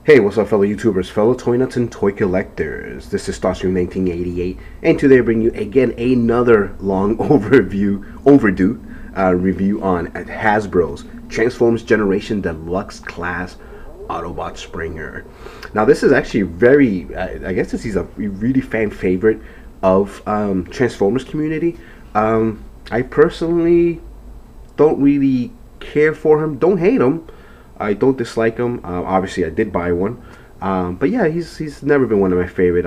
Hey, what's up, fellow YouTubers, fellow toy nuts, and toy collectors? This is Starscream 1988, and today I bring you again another long overdue review on Hasbro's Transformers Generation Deluxe Class Autobot Springer. Now, this is actually very, I guess this is a really fan favorite of Transformers community. I personally don't really care for him, don't hate him. I don't dislike him. Obviously, I did buy one, but yeah, he's never been one of my favorite.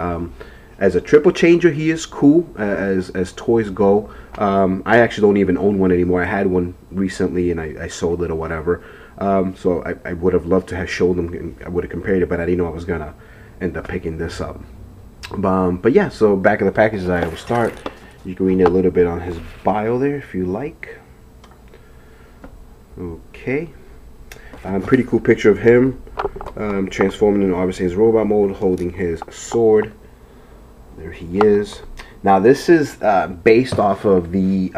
As a triple changer, he is cool as toys go. I actually don't even own one anymore. I had one recently, and I sold it or whatever. So I would have loved to have showed them, and I would have compared it, but I didn't know I was gonna end up picking this up. But yeah, so back of the package as I will start. You can read a little bit on his bio there if you like. Okay. Pretty cool picture of him transforming into obviously his robot mode, holding his sword. There he is. Now this is based off of the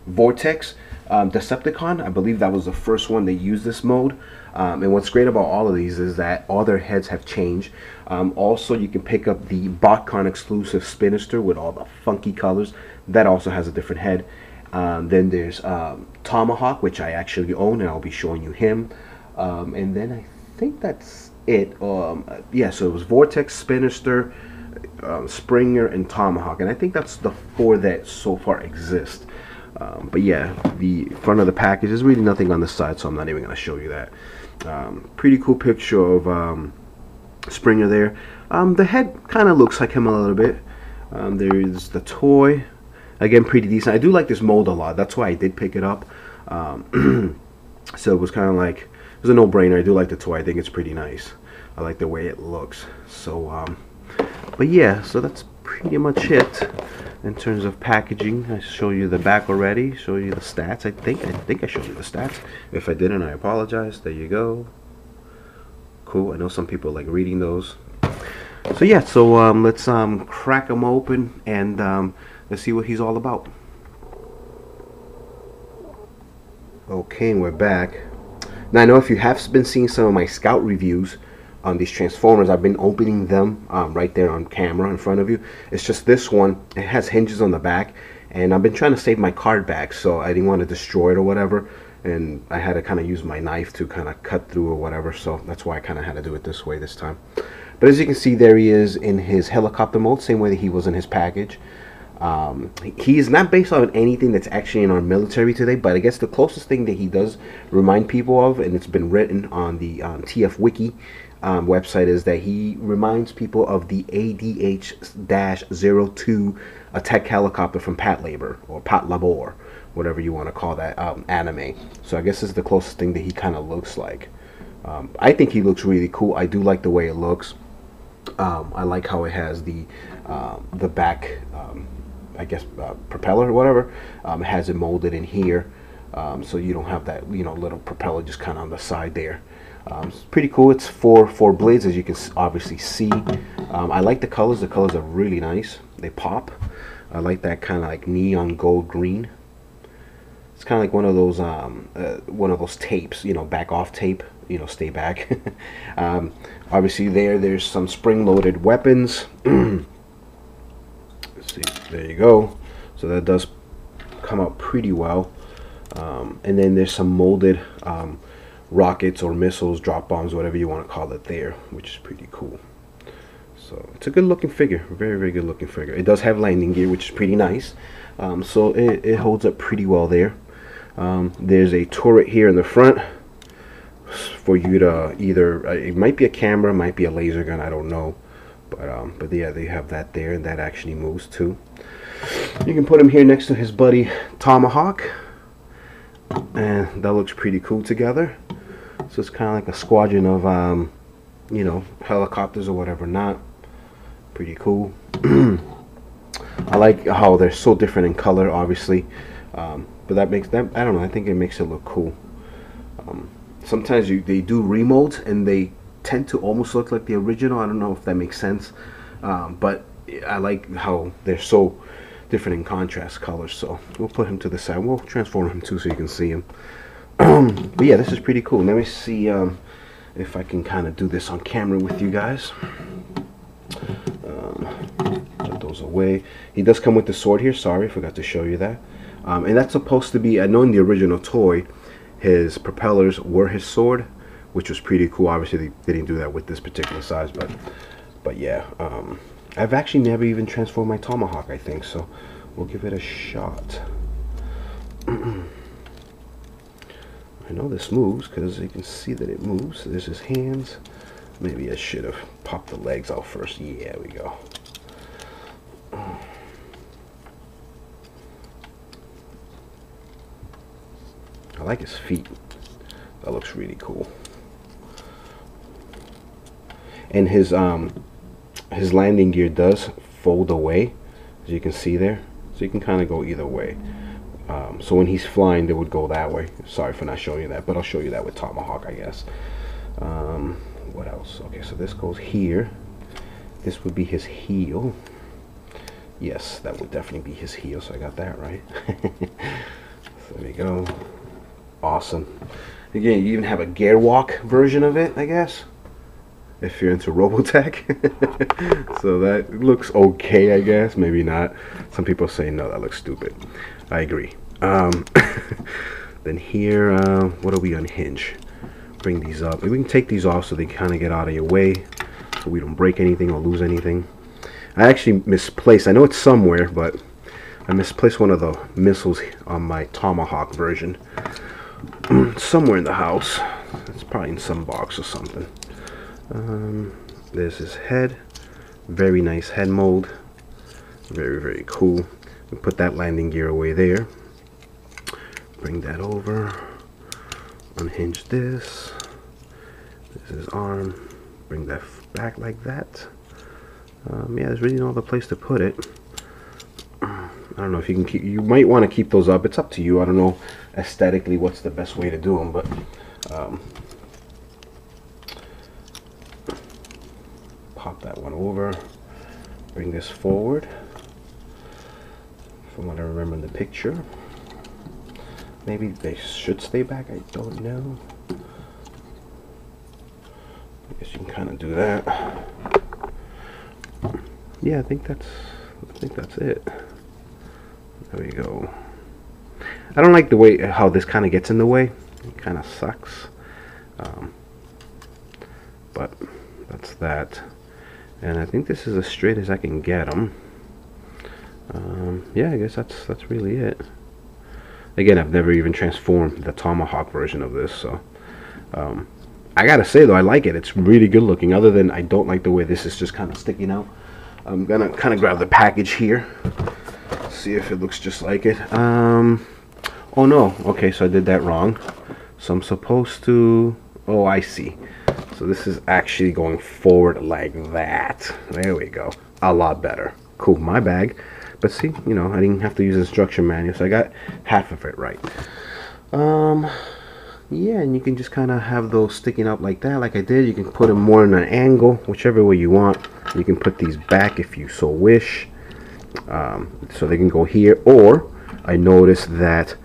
Vortex Decepticon. I believe that was the first one they used this mode. And what's great about all of these is that all their heads have changed. Also, you can pick up the BotCon exclusive Spinister with all the funky colors. That also has a different head. Then there's Tomahawk, which I actually own, and I'll be showing you him. And then I think that's it. Yeah, so it was Vortex, Spinister, Springer, and Tomahawk, and I think that's the four that so far exist. But yeah, the front of the package is really nothing on the side, so I'm not even going to show you that. Pretty cool picture of Springer there. The head kind of looks like him a little bit. There's the toy. Again, pretty decent. I do like this mold a lot. That's why I did pick it up. So it was kind of like, it was a no-brainer. I do like the toy. I think it's pretty nice. I like the way it looks. So, but yeah, so that's pretty much it in terms of packaging. I showed you the back already. Show you the stats. I think I showed you the stats. If I didn't, I apologize. There you go. Cool. I know some people like reading those. So yeah, so let's crack them open and let's see what he's all about. Okay, and we're back. Now, I know if you have been seeing some of my scout reviews on these Transformers, I've been opening them right there on camera in front of you. It's just this one, it has hinges on the back, and I've been trying to save my card back, so I didn't want to destroy it or whatever, and I had to kind of use my knife to kind of cut through or whatever, so that's why I kind of had to do it this way this time. But as you can see, there he is in his helicopter mode, same way that he was in his package. He is not based on anything that's actually in our military today, but I guess the closest thing that he does remind people of, and it's been written on the TF Wiki website, is that he reminds people of the ADH-02 attack helicopter from Pat Labor, or Pat Labor, whatever you want to call that anime. So I guess this is the closest thing that he kind of looks like. I think he looks really cool. I do like the way it looks. I like how it has the back I guess propeller or whatever. It has it molded in here, so you don't have that little propeller just kind of on the side there. It's pretty cool. It's four blades, as you can obviously see. I like the colors. The colors are really nice. They pop. I like that kind of like neon gold green. It's kind of like one of those tapes, back off tape. Stay back. Obviously, there's some spring-loaded weapons. See, there you go. So that does come out pretty well. And then there's some molded rockets or missiles, drop bombs, whatever you want to call it there, which is pretty cool. So it's a good looking figure, very, very good looking figure. It does have landing gear, which is pretty nice. So it holds up pretty well there. There's a turret here in the front for you to either, it might be a camera, might be a laser gun, I don't know. But yeah, they have that there, and that actually moves too. You can put him here next to his buddy Tomahawk, and that looks pretty cool together. So it's kind of like a squadron of helicopters or whatever. Not pretty cool. I like how they're so different in color, obviously, but that makes them, I don't know, I think it makes it look cool. Sometimes they do remolds and they tend to almost look like the original. I don't know if that makes sense, but I like how they're so different in contrast colors. So we'll put him to the side. We'll transform him too so you can see him. But yeah, this is pretty cool. Let me see. if I can kind of do this on camera with you guys. Put those away. He does come with the sword here. Sorry, forgot to show you that. And that's supposed to be, I know in the original toy, his propellers were his sword, which was pretty cool. Obviously, they didn't do that with this particular size, but yeah. I've actually never even transformed my Tomahawk, I think, so we'll give it a shot. I know this moves because you can see that it moves. There's his hands. Maybe I should have popped the legs out first. Yeah, we go. I like his feet. That looks really cool. And his landing gear does fold away, as you can see there. So you can kind of go either way. So when he's flying, it would go that way. Sorry for not showing you that, but I'll show you that with Tomahawk, I guess. What else? Okay, so this goes here. This would be his heel. Yes, that would definitely be his heel, so I got that right. So there we go. Awesome. Again, you even have a gear walk version of it, I guess, if you're into Robotech. So that looks okay, I guess. Maybe not. Some people say, no, that looks stupid. I agree. Then here, what do we unhinge? Bring these up. We can take these off so they kind of get out of your way, so we don't break anything or lose anything. I actually misplaced, I know it's somewhere, but I misplaced one of the missiles on my Tomahawk version. Somewhere in the house. It's probably in some box or something. There's his head. Very nice head mold. Very, very cool. We put that landing gear away there. Bring that over. Unhinge this. This is his arm. Bring that back like that. Yeah, there's really no other place to put it. I don't know if you can keep. You might want to keep those up. It's up to you. I don't know aesthetically what's the best way to do them, but pop that one over. Bring this forward. From what I remember in the picture, maybe they should stay back. I don't know. I guess you can kind of do that. Yeah, I think that's it. There we go. I don't like the way how this kind of gets in the way. It kind of sucks. But that's that. And I think this is as straight as I can get them. Yeah, I guess that's really it. Again, I've never even transformed the Tomahawk version of this, so I gotta say though, I like it. It's really good looking. Other than I don't like the way this is just kind of sticking out. I'm gonna kind of grab the package here, see if it looks just like it. Oh no, okay, so I did that wrong. So I'm supposed to, oh, I see. So this is actually going forward like that. There we go. A lot better. Cool, my bag. But see, you know, I didn't have to use instruction manual, so I got half of it right. Yeah, and you can just kind of have those sticking up like that, like I did. You can put them more in an angle, whichever way you want. You can put these back if you so wish, so they can go here. Or I noticed that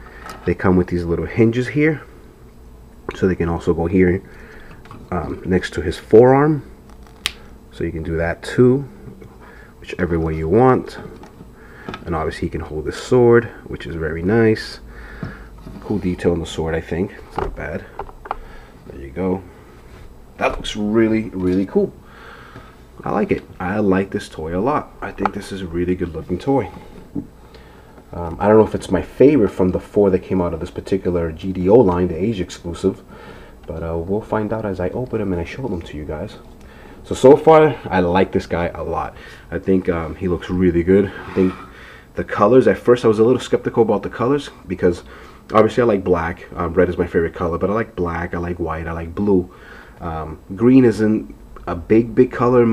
they come with these little hinges here, so they can also go here next to his forearm. So you can do that too, whichever way you want. And obviously he can hold his sword, which is very nice. Cool detail on the sword, I think. It's not bad. There you go. That looks really, really cool. I like it. I like this toy a lot. I think this is a really good looking toy. I don't know if it's my favorite from the 4 that came out of this particular GDO line, the Asia exclusive. But we'll find out as I open them and I show them to you guys. So far, I like this guy a lot. I think he looks really good. I think the colors, at first I was a little skeptical about the colors because obviously I like black. Red is my favorite color, but I like black, I like white, I like blue. Green isn't a big color in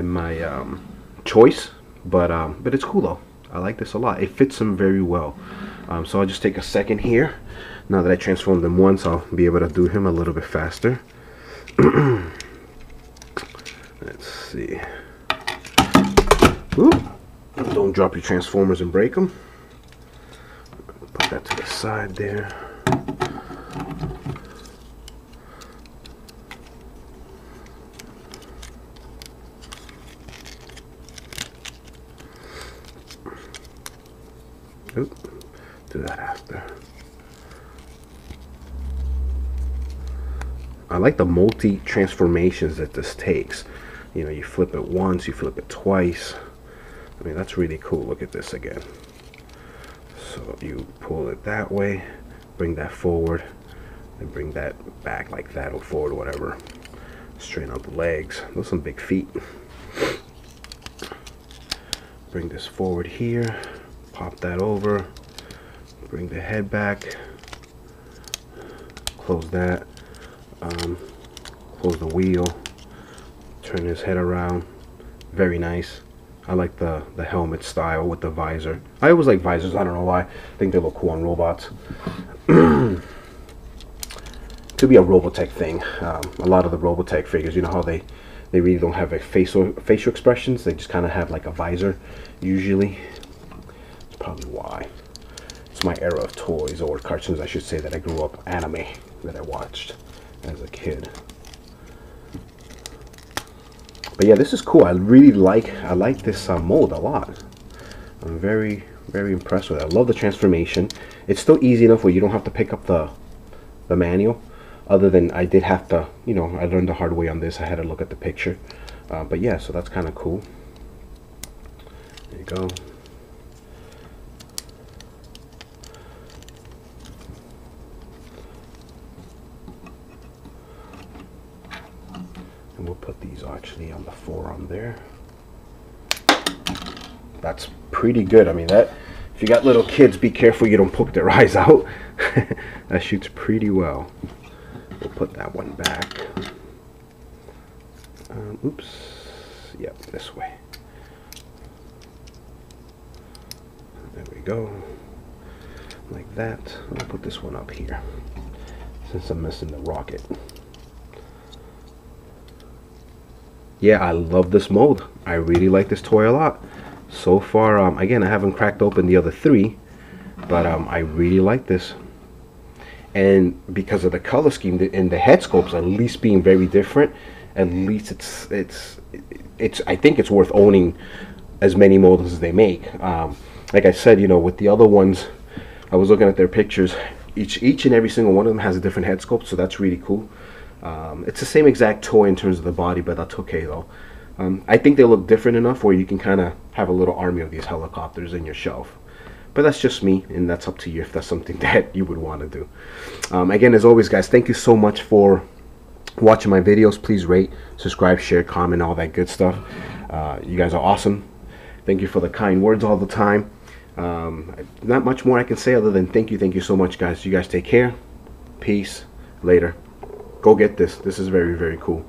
my choice, but it's cool though. I like this a lot. It fits him very well. So I'll just take a second here. Now that I transformed him once, I'll be able to do him a little bit faster. Let's see. Ooh. Don't drop your transformers and break them. Put that to the side there. Oop, do that after. I like the multi transformations that this takes. You know, you flip it once, you flip it twice. I mean, that's really cool. Look at this again. So you pull it that way, bring that forward, and bring that back like that, or forward, or whatever. Straighten out the legs. Those are some big feet. Bring this forward here, pop that over, bring the head back, close that, close the wheel, turn his head around. Very nice. I like the helmet style with the visor. I always like visors, I don't know why. I think they look cool on robots. Could be a Robotech thing. A lot of the Robotech figures, you know how they really don't have a facial expressions. They just kind of have like a visor usually. That's probably why. It's my era of toys, or cartoons I should say, that I grew up, anime that I watched as a kid. But yeah, this is cool. I like this mold a lot. I'm very impressed with it. I love the transformation. It's still easy enough where you don't have to pick up the manual. Other than I did have to, you know, I learned the hard way on this. I had to look at the picture. But yeah, so that's kind of cool. There you go. And we'll put these actually on the forearm there. That's pretty good. I mean, that, if you got little kids, be careful you don't poke their eyes out. That shoots pretty well. We'll put that one back. Oops. Yep, this way. There we go. Like that. I'll put this one up here, since I'm missing the rocket. Yeah, I love this mold. I really like this toy a lot. So far, again, I haven't cracked open the other three, but I really like this. And because of the color scheme and the head sculpts at least being very different, at least it's I think it's worth owning as many molds as they make. Like I said, you know, with the other ones, I was looking at their pictures. Each and every single one of them has a different head sculpt, so that's really cool. It's the same exact toy in terms of the body, but that's okay though. I think they look different enough where you can kind of have a little army of these helicopters in your shelf. But that's just me, and that's up to you if that's something that you would want to do. Again, as always, guys, thank you so much for watching my videos. Please rate, subscribe, share, comment, all that good stuff. You guys are awesome. Thank you for the kind words all the time. Not much more I can say other than thank you so much, guys. You guys take care. Peace. Later. Go get this. This is very cool.